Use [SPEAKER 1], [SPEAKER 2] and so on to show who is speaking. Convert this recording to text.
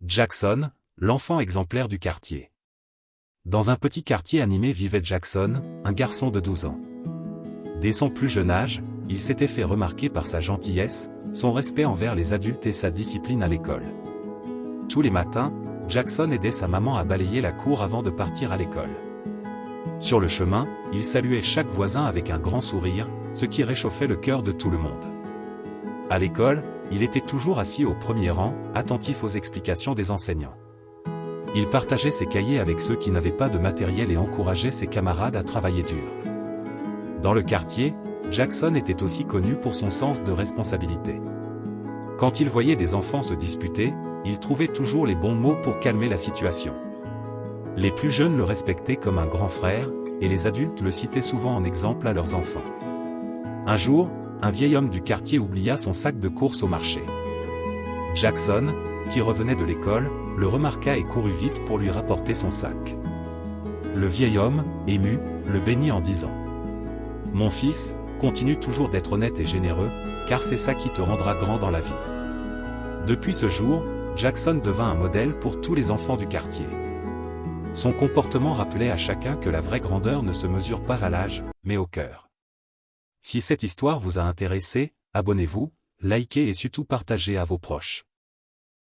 [SPEAKER 1] Jackson, l'enfant exemplaire du quartier. Dans un petit quartier animé vivait Jackson, un garçon de 12 ans. Dès son plus jeune âge, il s'était fait remarquer par sa gentillesse, son respect envers les adultes et sa discipline à l'école. Tous les matins, Jackson aidait sa maman à balayer la cour avant de partir à l'école. Sur le chemin, il saluait chaque voisin avec un grand sourire, ce qui réchauffait le cœur de tout le monde. À l'école, il était toujours assis au premier rang, attentif aux explications des enseignants. Il partageait ses cahiers avec ceux qui n'avaient pas de matériel et encourageait ses camarades à travailler dur. Dans le quartier, Jackson était aussi connu pour son sens de responsabilité. Quand il voyait des enfants se disputer, il trouvait toujours les bons mots pour calmer la situation. Les plus jeunes le respectaient comme un grand frère, et les adultes le citaient souvent en exemple à leurs enfants. Un jour, un vieil homme du quartier oublia son sac de course au marché. Jackson, qui revenait de l'école, le remarqua et courut vite pour lui rapporter son sac. Le vieil homme, ému, le bénit en disant : « Mon fils, continue toujours d'être honnête et généreux, car c'est ça qui te rendra grand dans la vie. » Depuis ce jour, Jackson devint un modèle pour tous les enfants du quartier. Son comportement rappelait à chacun que la vraie grandeur ne se mesure pas à l'âge, mais au cœur. Si cette histoire vous a intéressé, abonnez-vous, likez et surtout partagez à vos proches.